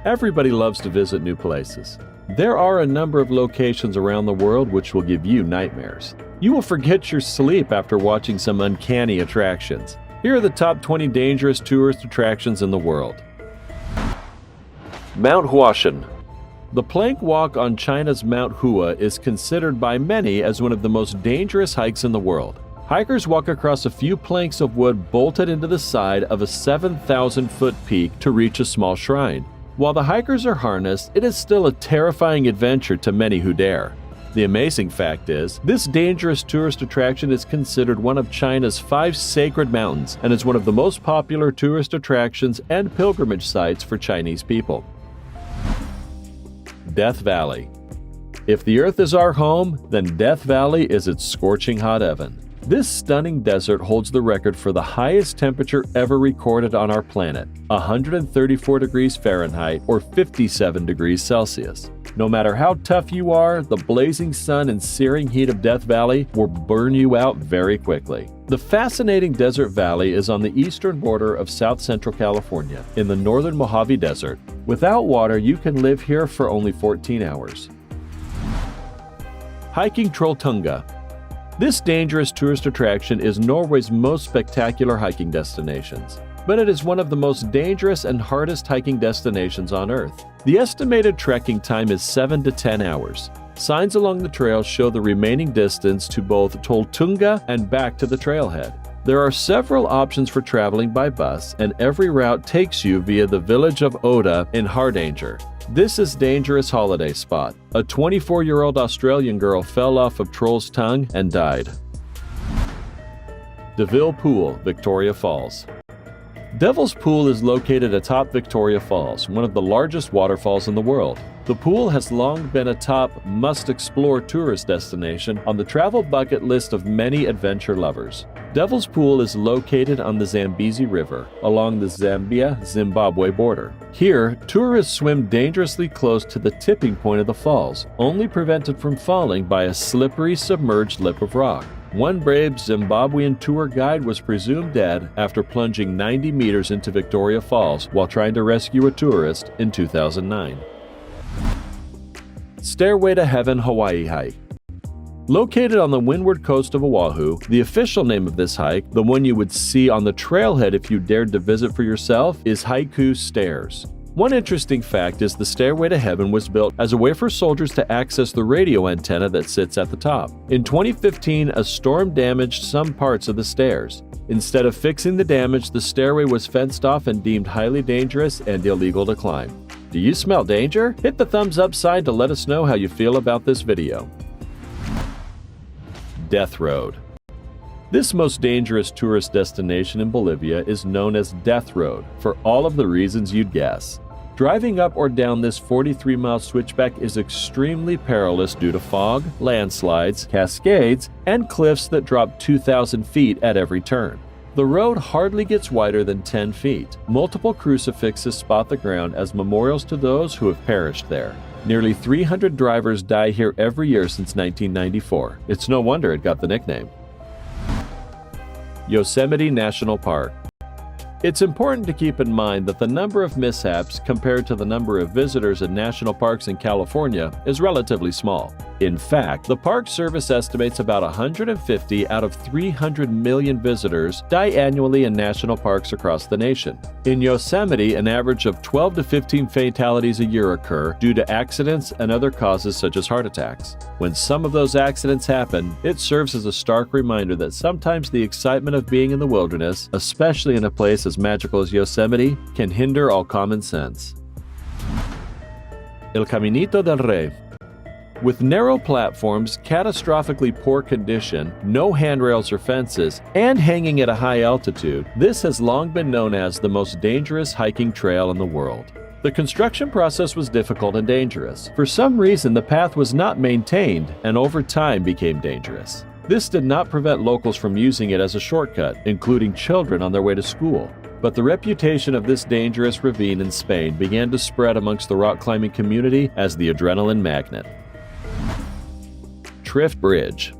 Everybody loves to visit new places. There are a number of locations around the world which will give you nightmares. You will forget your sleep after watching some uncanny attractions. Here are the top 20 dangerous tourist attractions in the world. Mount Huashan. The plank walk on China's Mount Hua is considered by many as one of the most dangerous hikes in the world. Hikers walk across a few planks of wood bolted into the side of a 7,000-foot peak to reach a small shrine. While the hikers are harnessed, it is still a terrifying adventure to many who dare. The amazing fact is, this dangerous tourist attraction is considered one of China's 5 sacred mountains and is one of the most popular tourist attractions and pilgrimage sites for Chinese people. Death Valley. If the Earth is our home, then Death Valley is its scorching hot oven. This stunning desert holds the record for the highest temperature ever recorded on our planet, 134 degrees Fahrenheit or 57 degrees Celsius. No matter how tough you are, the blazing sun and searing heat of Death Valley will burn you out very quickly. The fascinating desert valley is on the eastern border of South Central California, in the northern Mojave Desert. Without water, you can live here for only 14 hours. Hiking Trolltunga. This dangerous tourist attraction is Norway's most spectacular hiking destinations, but it is one of the most dangerous and hardest hiking destinations on Earth. The estimated trekking time is 7 to 10 hours. Signs along the trail show the remaining distance to both Trolltunga and back to the trailhead. There are several options for traveling by bus, and every route takes you via the village of Odda in Hardanger. This is a dangerous holiday spot. A 24-year-old Australian girl fell off of Trolltunga and died. Deville Pool, Victoria Falls. Devil's Pool is located atop Victoria Falls, one of the largest waterfalls in the world. The pool has long been a top must-explore tourist destination on the travel bucket list of many adventure lovers. Devil's Pool is located on the Zambezi River, along the Zambia-Zimbabwe border. Here, tourists swim dangerously close to the tipping point of the falls, only prevented from falling by a slippery submerged lip of rock. One brave Zimbabwean tour guide was presumed dead after plunging 90 meters into Victoria Falls while trying to rescue a tourist in 2009. Stairway to Heaven Hawaii Hike. Located on the windward coast of Oahu, the official name of this hike, the one you would see on the trailhead if you dared to visit for yourself, is Haiku Stairs. One interesting fact is the Stairway to Heaven was built as a way for soldiers to access the radio antenna that sits at the top. In 2015, a storm damaged some parts of the stairs. Instead of fixing the damage, the stairway was fenced off and deemed highly dangerous and illegal to climb. Do you smell danger? Hit the thumbs up sign to let us know how you feel about this video. Death Road. This most dangerous tourist destination in Bolivia is known as Death Road for all of the reasons you'd guess. Driving up or down this 43-mile switchback is extremely perilous due to fog, landslides, cascades, and cliffs that drop 2,000 feet at every turn. The road hardly gets wider than 10 feet. Multiple crucifixes spot the ground as memorials to those who have perished there. Nearly 300 drivers die here every year since 1994. It's no wonder it got the nickname. Yosemite National Park. It's important to keep in mind that the number of mishaps compared to the number of visitors in national parks in California is relatively small. In fact, the Park Service estimates about 150 out of 300 million visitors die annually in national parks across the nation. In Yosemite, an average of 12 to 15 fatalities a year occur due to accidents and other causes such as heart attacks. When some of those accidents happen, it serves as a stark reminder that sometimes the excitement of being in the wilderness, especially in a place as magical as Yosemite, can hinder all common sense. El Caminito del Rey. With narrow platforms, catastrophically poor condition, no handrails or fences, and hanging at a high altitude, this has long been known as the most dangerous hiking trail in the world. The construction process was difficult and dangerous. For some reason, the path was not maintained and over time became dangerous. This did not prevent locals from using it as a shortcut, including children on their way to school. But the reputation of this dangerous ravine in Spain began to spread amongst the rock climbing community as the adrenaline magnet. Trift Bridge.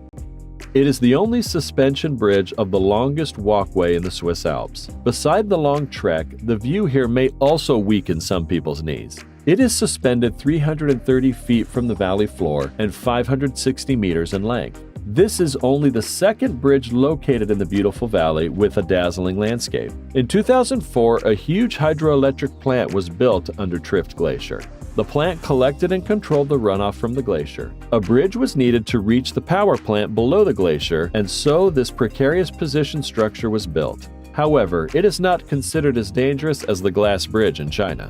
It is the only suspension bridge of the longest walkway in the Swiss Alps. Beside the long trek, the view here may also weaken some people's knees. It is suspended 330 feet from the valley floor and 560 meters in length. This is only the second bridge located in the beautiful valley with a dazzling landscape. In 2004, a huge hydroelectric plant was built under Trift Glacier. The plant collected and controlled the runoff from the glacier. A bridge was needed to reach the power plant below the glacier, and so this precarious position structure was built. However, it is not considered as dangerous as the glass bridge in China.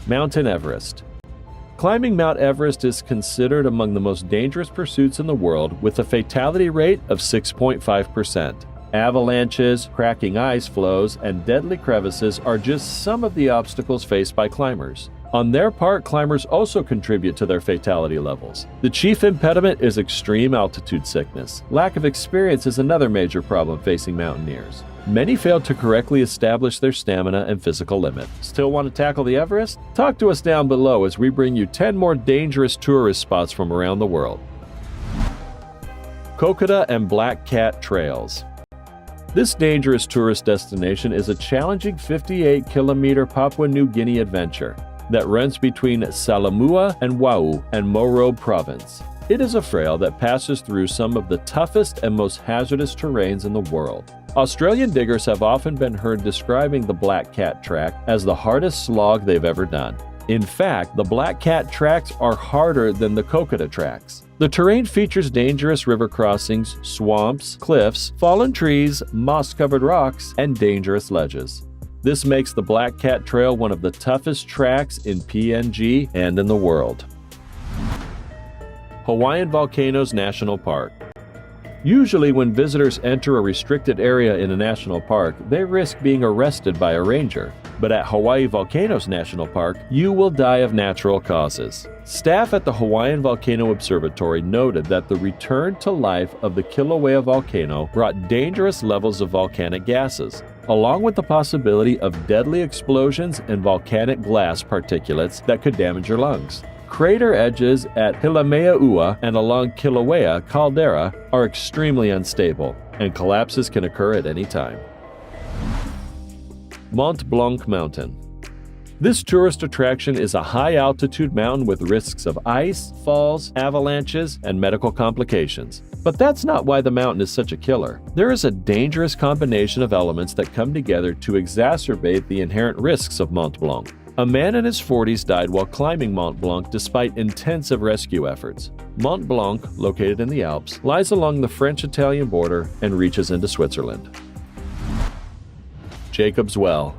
Mountain Everest. Climbing Mount Everest is considered among the most dangerous pursuits in the world, with a fatality rate of 6.5%. Avalanches, cracking ice floes, and deadly crevices are just some of the obstacles faced by climbers. On their part, climbers also contribute to their fatality levels. The chief impediment is extreme altitude sickness. Lack of experience is another major problem facing mountaineers. Many fail to correctly establish their stamina and physical limit. Still want to tackle the Everest? Talk to us down below as we bring you 10 more dangerous tourist spots from around the world. Kokoda and Black Cat Trails. This dangerous tourist destination is a challenging 58-kilometer Papua New Guinea adventure that runs between Salamua and Wau and Morobe Province. It is a trail that passes through some of the toughest and most hazardous terrains in the world. Australian diggers have often been heard describing the Black Cat Track as the hardest slog they've ever done. In fact, the Black Cat tracks are harder than the Kokoda tracks. The terrain features dangerous river crossings, swamps, cliffs, fallen trees, moss-covered rocks, and dangerous ledges. This makes the Black Cat Trail one of the toughest tracks in PNG and in the world. Hawaiian Volcanoes National Park. Usually when visitors enter a restricted area in a national park, they risk being arrested by a ranger. But at Hawaii Volcanoes National Park, you will die of natural causes. Staff at the Hawaiian Volcano Observatory noted that the return to life of the Kilauea volcano brought dangerous levels of volcanic gases, along with the possibility of deadly explosions and volcanic glass particulates that could damage your lungs. Crater edges at Hilameaua and along Kilauea caldera are extremely unstable, and collapses can occur at any time. Mont Blanc Mountain. This tourist attraction is a high-altitude mountain with risks of ice, falls, avalanches, and medical complications. But that's not why the mountain is such a killer. There is a dangerous combination of elements that come together to exacerbate the inherent risks of Mont Blanc. A man in his 40s died while climbing Mont Blanc despite intensive rescue efforts. Mont Blanc, located in the Alps, lies along the French-Italian border and reaches into Switzerland. Jacob's Well.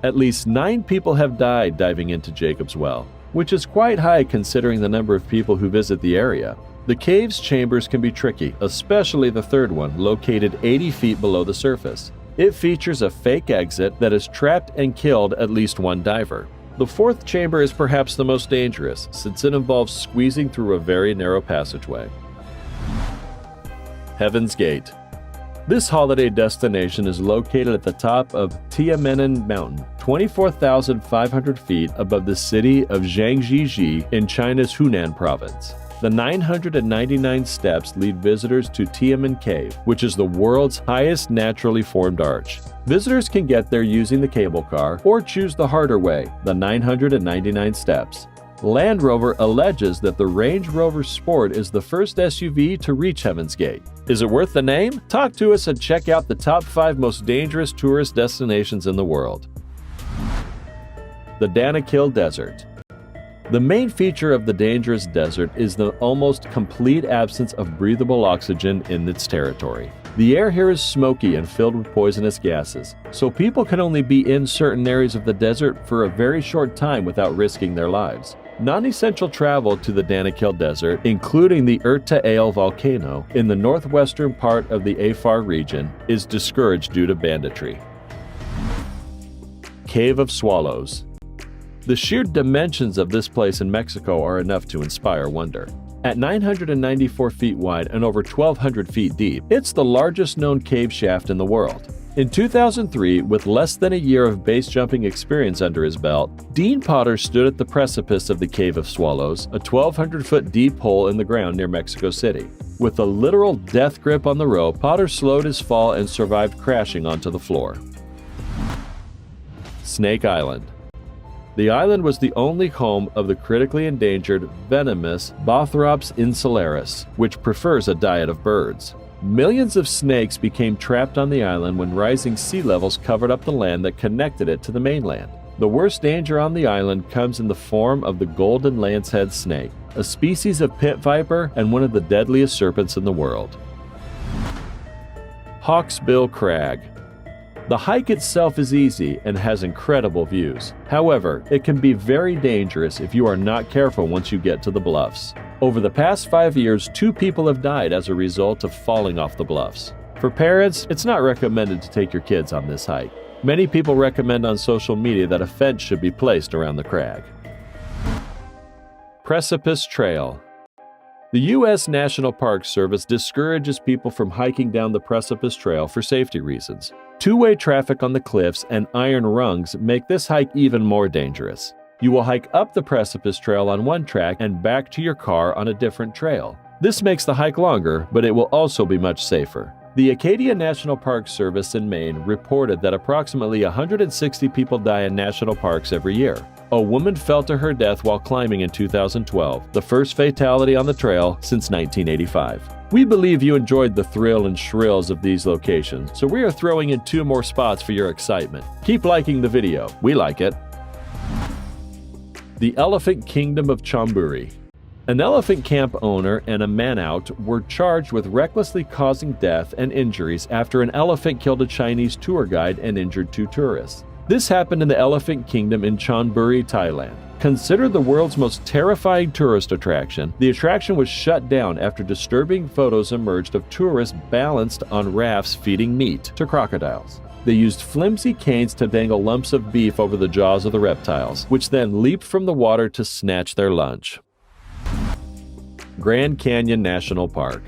At least 9 people have died diving into Jacob's Well, which is quite high considering the number of people who visit the area. The cave's chambers can be tricky, especially the third one, located 80 feet below the surface. It features a fake exit that has trapped and killed at least one diver. The fourth chamber is perhaps the most dangerous, since it involves squeezing through a very narrow passageway. Heaven's Gate. This holiday destination is located at the top of Tianmen Mountain, 24,500 feet above the city of Zhangjiajie in China's Hunan province. The 999 steps lead visitors to Tianmen Cave, which is the world's highest naturally formed arch. Visitors can get there using the cable car or choose the harder way, the 999 steps. Land Rover alleges that the Range Rover Sport is the first SUV to reach Heaven's Gate. Is it worth the name? Talk to us and check out the top 5 most dangerous tourist destinations in the world. The Danakil Desert. The main feature of the dangerous desert is the almost complete absence of breathable oxygen in its territory. The air here is smoky and filled with poisonous gases, so people can only be in certain areas of the desert for a very short time without risking their lives. Non-essential travel to the Danakil Desert, including the Erta Ale volcano in the northwestern part of the Afar region, is discouraged due to banditry. Cave of Swallows. The sheer dimensions of this place in Mexico are enough to inspire wonder. At 994 feet wide and over 1,200 feet deep, it's the largest known cave shaft in the world. In 2003, with less than a year of base jumping experience under his belt, Dean Potter stood at the precipice of the Cave of Swallows, a 1,200-foot deep hole in the ground near Mexico City. With a literal death grip on the rope, Potter slowed his fall and survived crashing onto the floor. Snake Island. The island was the only home of the critically endangered venomous Bothrops insularis, which prefers a diet of birds. Millions of snakes became trapped on the island when rising sea levels covered up the land that connected it to the mainland. The worst danger on the island comes in the form of the golden lancehead snake, a species of pit viper and one of the deadliest serpents in the world. Hawksbill Crag. The hike itself is easy and has incredible views. However, it can be very dangerous if you are not careful once you get to the bluffs. Over the past 5 years, 2 people have died as a result of falling off the bluffs. For parents, it's not recommended to take your kids on this hike. Many people recommend on social media that a fence should be placed around the crag. Precipice Trail. The U.S. National Park Service discourages people from hiking down the Precipice Trail for safety reasons. Two-way traffic on the cliffs and iron rungs make this hike even more dangerous. You will hike up the Precipice Trail on one track and back to your car on a different trail. This makes the hike longer, but it will also be much safer. The Acadia National Park Service in Maine reported that approximately 160 people die in national parks every year. A woman fell to her death while climbing in 2012, the first fatality on the trail since 1985. We believe you enjoyed the thrill and shrills of these locations, so we are throwing in 2 more spots for your excitement. Keep liking the video. We like it. The Elephant Kingdom of Chonburi. An elephant camp owner and a man-out were charged with recklessly causing death and injuries after an elephant killed a Chinese tour guide and injured 2 tourists. This happened in the Elephant Kingdom in Chonburi, Thailand. Considered the world's most terrifying tourist attraction, the attraction was shut down after disturbing photos emerged of tourists balanced on rafts feeding meat to crocodiles. They used flimsy canes to dangle lumps of beef over the jaws of the reptiles, which then leaped from the water to snatch their lunch. Grand Canyon National Park.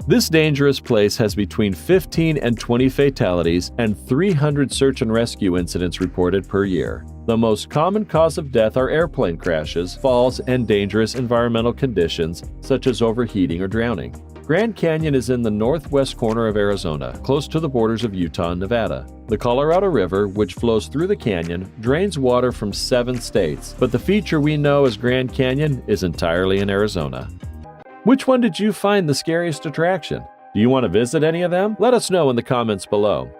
This dangerous place has between 15 and 20 fatalities and 300 search and rescue incidents reported per year. The most common cause of death are airplane crashes, falls, and dangerous environmental conditions such as overheating or drowning. Grand Canyon is in the northwest corner of Arizona, close to the borders of Utah and Nevada. The Colorado River, which flows through the canyon, drains water from 7 states, but the feature we know as Grand Canyon is entirely in Arizona. Which one did you find the scariest attraction? Do you want to visit any of them? Let us know in the comments below.